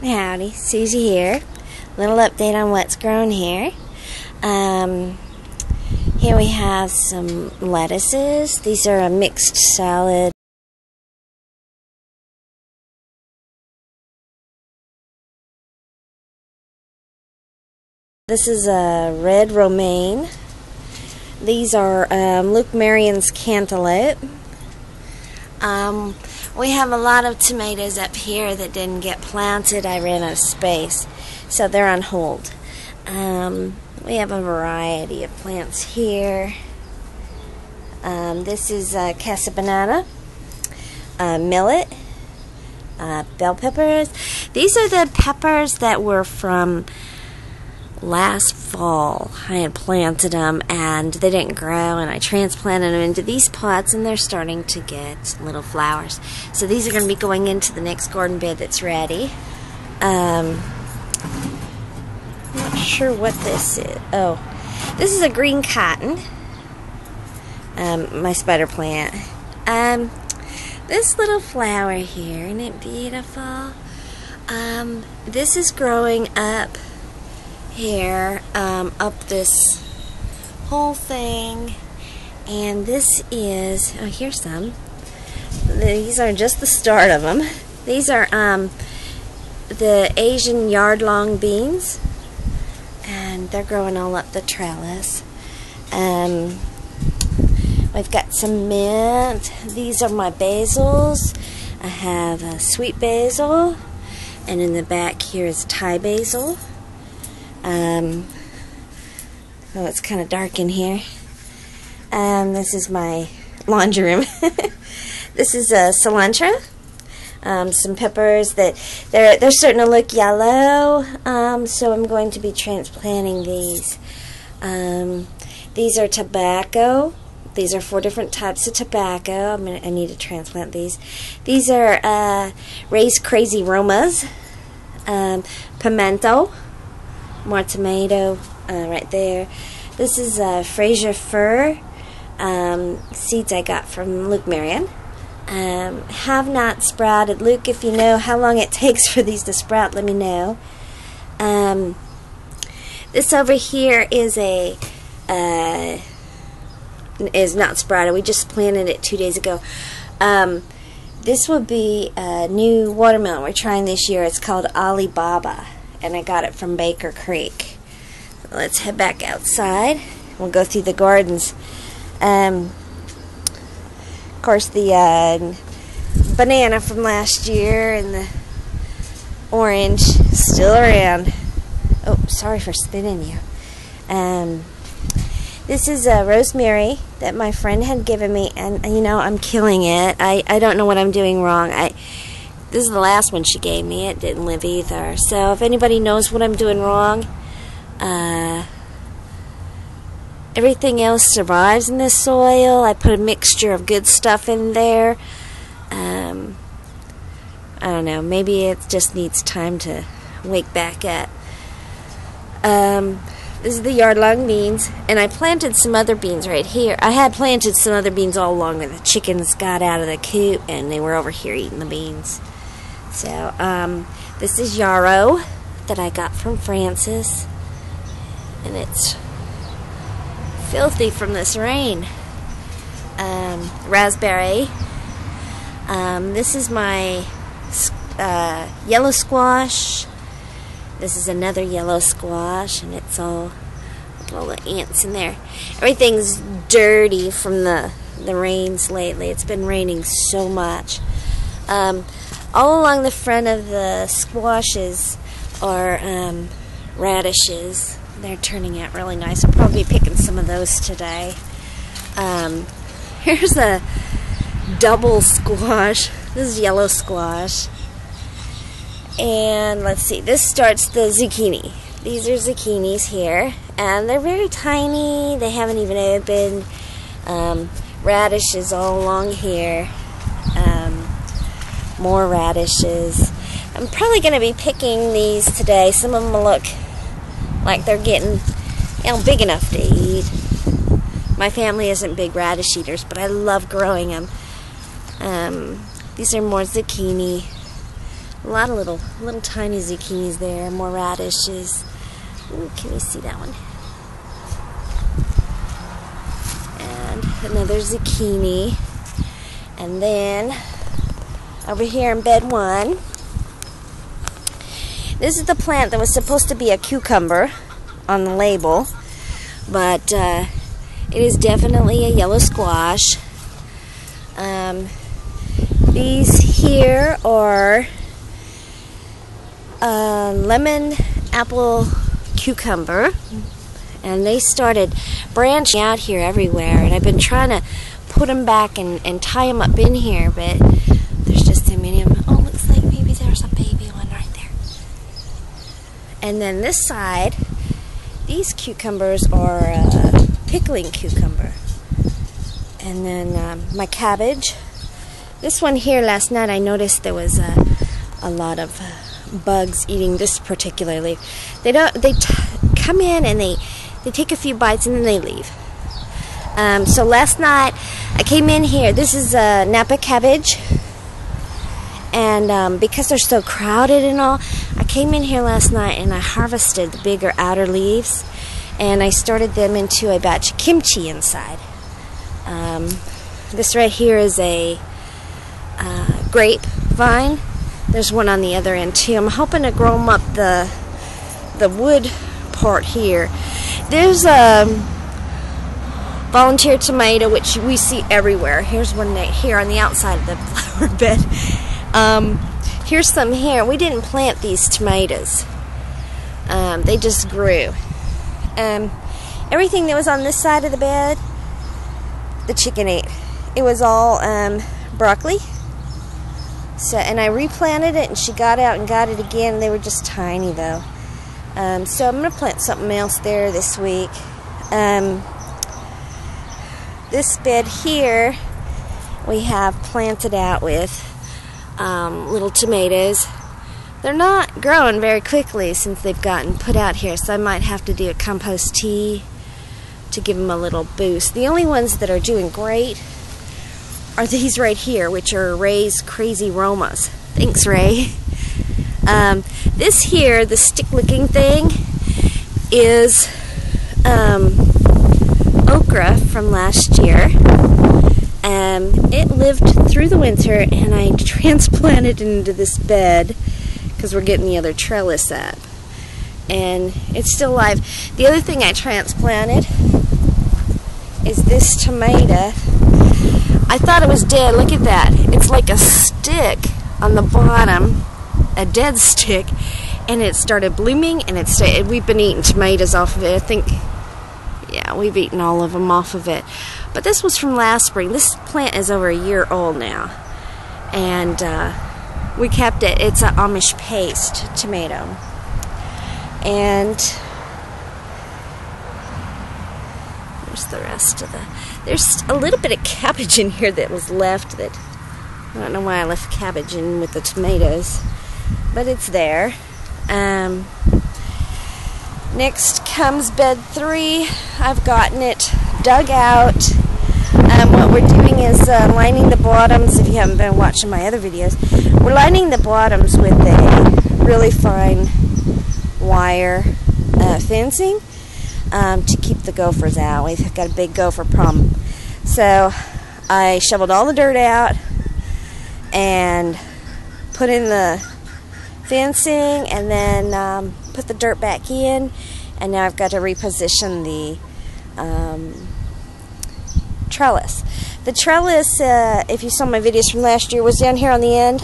Howdy, Susie here. Little update on what's growing here. Here we have some lettuces. These are a mixed salad. This is a red romaine. These are Luke Marion's cantaloupe. We have a lot of tomatoes up here that didn't get planted. I ran out of space, so they're on hold. We have a variety of plants here. This is Casa Banana, millet, bell peppers. These are the peppers that were from last fall. I had planted them and they didn't grow, and I transplanted them into these pots, and they're starting to get little flowers. So these are going to be going into the next garden bed that's ready. I'm not sure what this is. Oh, this is a green cotton. My spider plant. This little flower here, isn't it beautiful? This is growing up here, up this whole thing, and this is, oh, here's some. These are just the start of them. These are the Asian yard-long beans, and they're growing all up the trellis. We've got some mint. These are my basils. I have a sweet basil, and in the back here is Thai basil. Oh, it's kind of dark in here. This is my laundry room. This is cilantro. Some peppers that they're starting to look yellow. So I'm going to be transplanting these. These are tobacco. These are 4 different types of tobacco. I need to transplant these. These are Ray's Crazy Romas. Pimento. More tomato right there. This is Fraser fir. Seeds I got from Luke Marion. Have not sprouted. Luke, if you know how long it takes for these to sprout, let me know. This over here is is not sprouted. We just planted it 2 days ago. This will be a new watermelon we're trying this year. It's called Alibaba, and I got it from Baker Creek. Let's head back outside. We'll go through the gardens. Of course, the banana from last year and the orange still around. Oh, sorry for spitting you. This is rosemary that my friend had given me, and you know, I'm killing it. I don't know what I'm doing wrong. This is the last one she gave me. It didn't live either. So if anybody knows what I'm doing wrong, everything else survives in this soil. I put a mixture of good stuff in there. I don't know. Maybe it just needs time to wake back up. This is the yard-long beans, and I planted some other beans right here. I had planted some other beans all along, and the chickens got out of the coop, and they were over here eating the beans. So, this is yarrow that I got from Francis, and it's filthy from this rain. Raspberry. This is my yellow squash. This is another yellow squash, and it's all the ants in there. Everything's dirty from the rains lately. It's been raining so much. All along the front of the squashes are radishes. They're turning out really nice. I'll probably be picking some of those today. Here's a double squash. This is yellow squash. And let's see, this starts the zucchini. These are zucchinis here, and they're very tiny. They haven't even opened. Radishes all along here. More radishes. I'm probably going to be picking these today. Some of them look like they're getting, you know, big enough to eat. My family isn't big radish eaters, but I love growing them. These are more zucchini. A lot of little tiny zucchinis there, more radishes. Ooh, can you see that one? And another zucchini. And then over here in bed 1, this is the plant that was supposed to be a cucumber on the label, but it is definitely a yellow squash. These here are lemon apple cucumber, and they started branching out here everywhere, and I've been trying to put them back and tie them up in here, but there's just so many of them. Oh, looks like maybe there's a baby one right there. And then this side, these cucumbers are pickling cucumber. And then my cabbage. This one here, last night I noticed there was a lot of bugs eating this particular leaf. They come in and they take a few bites and then they leave. So last night I came in here. This is Napa cabbage, and because they're so crowded and all, I came in here last night and I harvested the bigger outer leaves, and I started them into a batch of kimchi inside. This right here is a grapevine. There's one on the other end too. I'm hoping to grow them up the wood part here. There's a volunteer tomato, which we see everywhere. Here's one right here on the outside of the flower bed. Here's some here. We didn't plant these tomatoes. They just grew. Everything that was on this side of the bed, the chicken ate. It was all broccoli. So, and I replanted it, and she got out and got it again. They were just tiny though. So I'm going to plant something else there this week. This bed here we have planted out with little tomatoes. They're not growing very quickly since they've gotten put out here, so I might have to do a compost tea to give them a little boost. The only ones that are doing great are these right here, which are Ray's Crazy Romas. Thanks, Ray. This here, the stick-looking thing, is okra from last year. It lived through the winter, and I transplanted it into this bed because we're getting the other trellis up. And it's still alive. The other thing I transplanted is this tomato. I thought it was dead. Look at that. It's like a stick on the bottom, a dead stick, and it started blooming, and we've been eating tomatoes off of it. I think, yeah, we've eaten all of them off of it. But this was from last spring. This plant is over a year old now, and we kept it. It's an Amish paste tomato. And there's the rest of there's a little bit of cabbage in here that was left that, I don't know why I left cabbage in with the tomatoes, but it's there. Next comes bed 3. I've gotten it dug out. What we're doing is lining the bottoms. If you haven't been watching my other videos, we're lining the bottoms with a really fine wire fencing to keep the gophers out. We've got a big gopher problem. So I shoveled all the dirt out and put in the fencing, and then put the dirt back in, and now I've got to reposition the trellis. The trellis, if you saw my videos from last year, was down here on the end,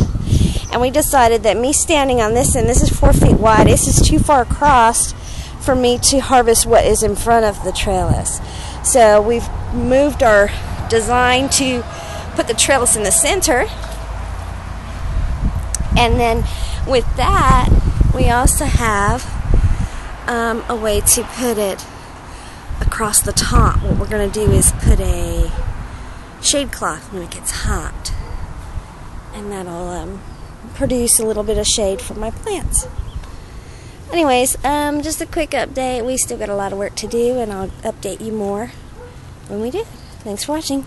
and we decided that me standing on this end, this is 4 feet wide, this is too far across for me to harvest what is in front of the trellis. So we've moved our design to put the trellis in the center, and then with that we also have a way to put it across the top. What we're going to do is put a shade cloth when it gets hot, and that'll produce a little bit of shade for my plants. Anyways, just a quick update. We still got a lot of work to do, and I'll update you more when we do. Thanks for watching.